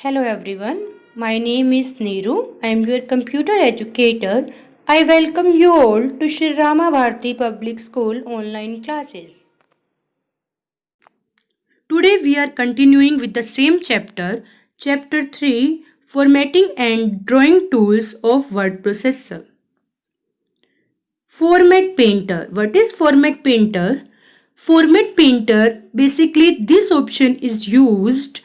Hello everyone, my name is Neeru. I am your computer educator. I welcome you all to Shri Rama Bharati Public School online classes. Today we are continuing with the same chapter, chapter 3, Formatting and Drawing Tools of Word Processor. Format Painter. What is Format Painter? Format Painter, basically this option is used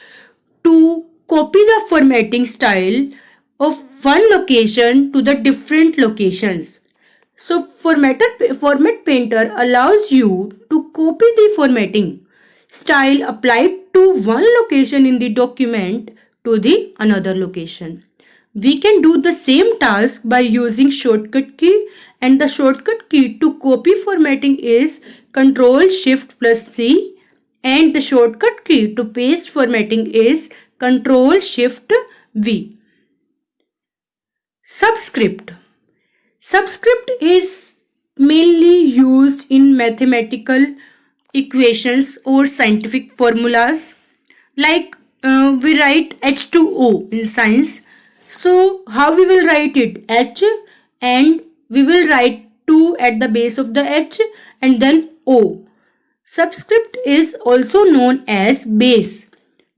to copy the formatting style of one location to the different locations. So Format Painter allows you to copy the formatting style applied to one location in the document to the another location. We can do the same task by using shortcut key, and the shortcut key to copy formatting is Ctrl Shift plus C, and the shortcut key to paste formatting is Ctrl Shift V. Subscript. Subscript is mainly used in mathematical equations or scientific formulas, like we write H2O in science. So how we will write it? H, and we will write 2 at the base of the H and then O. Subscript is also known as base.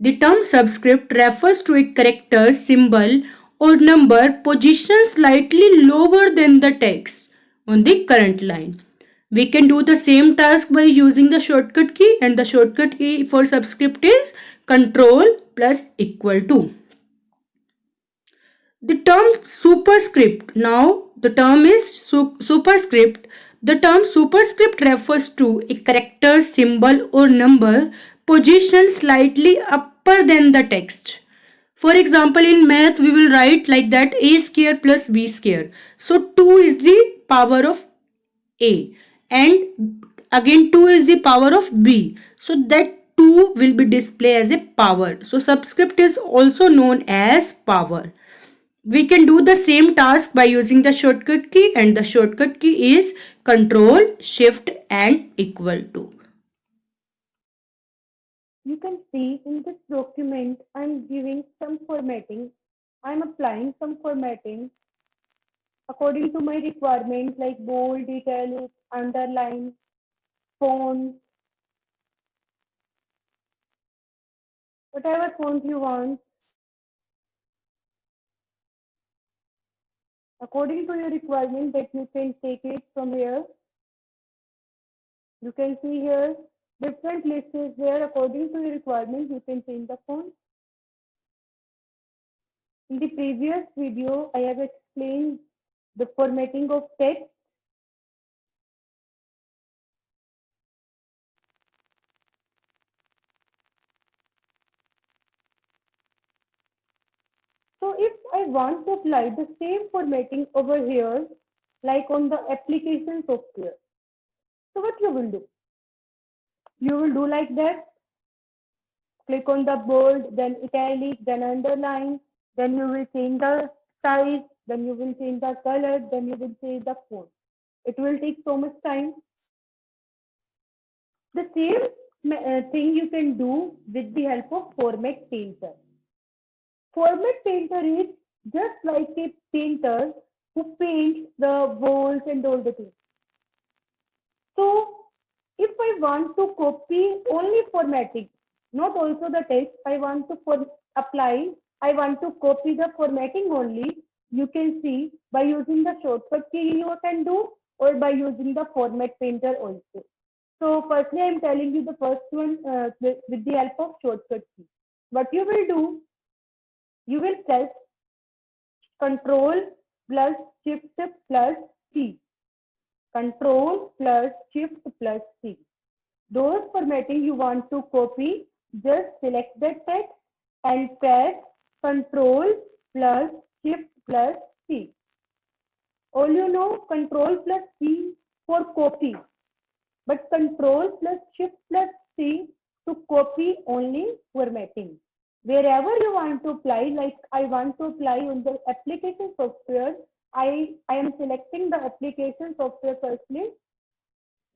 The term subscript refers to a character, symbol, or number positioned slightly lower than the text on the current line. We can do the same task by using the shortcut key, and the shortcut key for subscript is Control plus equal to. The term superscript. Now the term is superscript. The term superscript refers to a character, symbol or number positioned slightly upper than the text. For example, in math we will write like that a square plus b square. So 2 is the power of a, and again 2 is the power of b. So that 2 will be displayed as a power. So subscript is also known as power. We can do the same task by using the shortcut key, and the shortcut key is Control Shift and equal to. You can see in this document, I'm giving some formatting. I'm applying some formatting according to my requirement like bold, italic, underline, font, whatever font you want. According to your requirement that you can take it from here. You can see here different lists is there. According to your requirement, you can change the font. In the previous video, I have explained the formatting of text. So if I want to apply the same formatting over here, like on the application software, so what you will do? You will do like that. Click on the bold, then italic, then underline, then you will change the size, then you will change the color, then you will change the font. It will take so much time. The same thing you can do with the help of Format Painter. Format Painter is just like a painter who paints the walls and all the things. So if I want to copy only formatting, not also the text, I want to I want to copy the formatting only, you can see by using the shortcut key you can do, or by using the Format Painter also. So firstly, I am telling you the first one with the help of shortcut key. What you will do, you will press Control plus Shift plus C. Control plus Shift plus C. Those formatting you want to copy, just select the text and press Control plus Shift plus C. All you know, Control plus C for copy, but Control plus Shift plus C to copy only formatting. Wherever you want to apply, like I want to apply on the application software, I am selecting the application software firstly.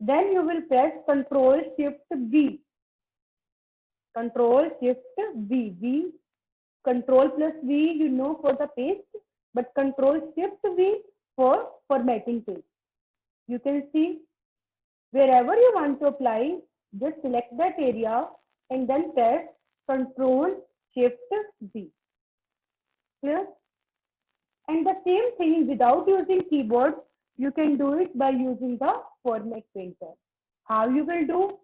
Then you will press Control Shift V. Control Shift V. V Control plus V, you know, for the paste, but Control Shift V for formatting page. You can see wherever you want to apply, just select that area and then press Control Shift V. Clear? And the same thing without using keyboard, you can do it by using the format painter. How you will do?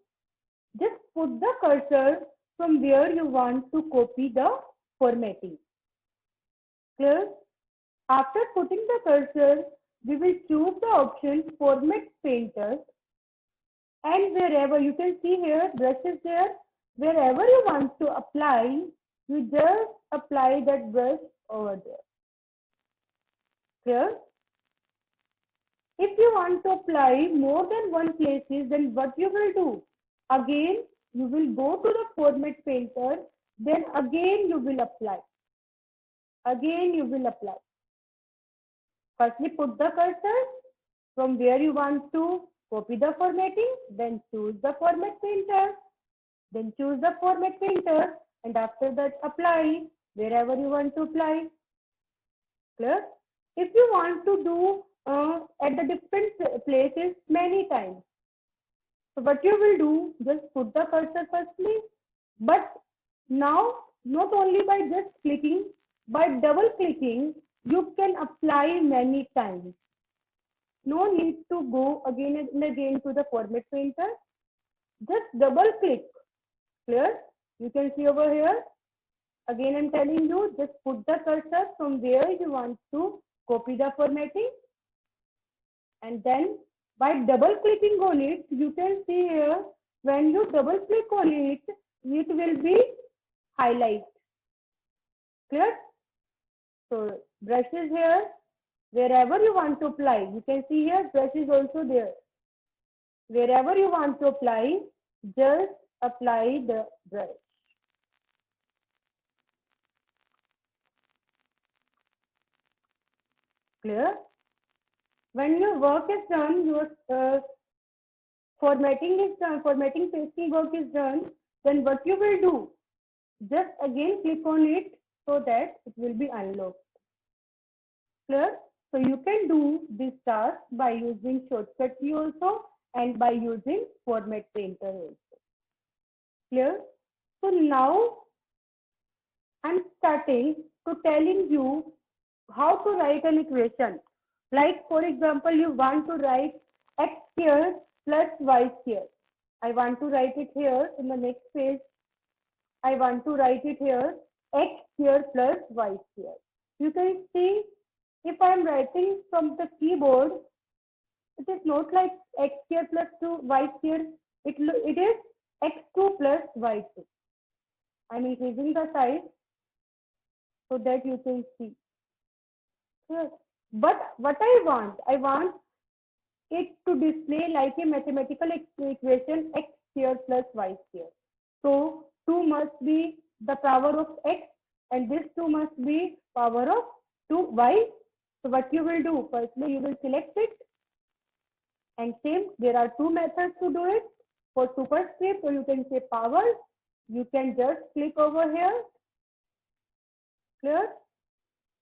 Just put the cursor from where you want to copy the formatting. Clear? After putting the cursor, we will choose the option Format Painter, and wherever you can see here, brush is there. Wherever you want to apply, you just apply that brush over there. Clear? If you want to apply more than one places, then what you will do? Again, you will go to the Format Painter, then again you will apply. Again you will apply. Firstly, put the cursor from where you want to copy the formatting, then choose the Format Painter, then choose the Format Painter, and after that apply wherever you want to apply. Clear? If you want to do at the different places many times, so what you will do, just put the cursor firstly, but now not only by just clicking, by double clicking, you can apply many times. No need to go again and again to the Format Painter. Just double click. Clear? You can see over here. Again, I'm telling you, just put the cursor from where you want to copy the formatting. And then by double clicking on it, you can see here, when you double click on it, it will be highlight. Clear? So brush is here. Wherever you want to apply, you can see here, brush is also there. Wherever you want to apply, just apply the brush. Clear? When your work is done, your formatting is done, formatting pasting work is done, then what you will do? Just again click on it so that it will be unlocked. Clear? So you can do this task by using shortcut key also and by using Format Painter also. Clear? So now I'm starting to telling you how to write an equation. Like for example, you want to write x square plus y square. I want to write it here in the next page. I want to write it here x square plus y square. You can see if I am writing from the keyboard, it is not like x square plus 2 y square. It is x2 plus y2. I am increasing the size so that you can see. Yes. But what I want it to display like a mathematical equation x square plus y square. So 2 must be the power of x and this 2 must be power of 2y. So what you will do? Firstly, you will select it and same. There are two methods to do it. For superscript, or you can say power. You can just click over here. Clear?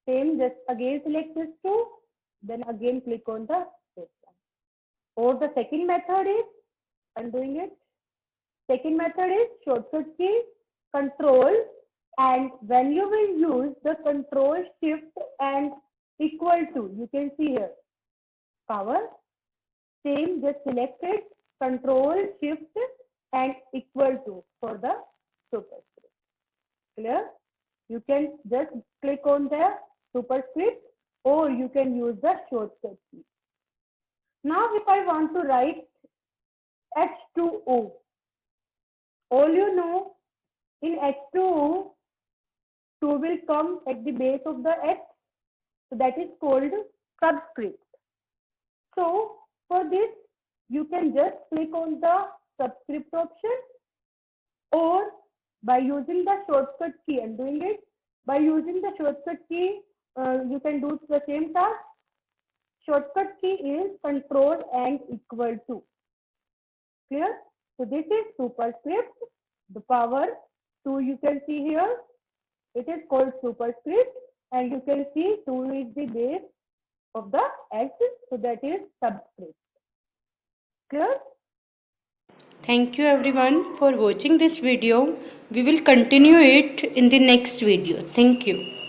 Same, just again select this two. Then again click on the this one. Or the second method is, I'm doing it. Second method is shortcut key, control, and when you will use the control shift and equal to, you can see here, power, same, just select it, control shift and equal to for the superscript. Clear? You can just click on the superscript or you can use the shortcut key. Now if I want to write H2O, all you know, in H2O, 2 will come at the base of the H, so that is called subscript. So for this, you can just click on the subscript option or by using the shortcut key, I'm doing it, by using the shortcut key, you can do the same task. Shortcut key is control and equal to. Clear? So this is superscript, the power 2 you can see here. It is called superscript, and you can see 2 is the base of the H, so that is subscript. Clear? Thank you everyone for watching this video. We will continue it in the next video. Thank you.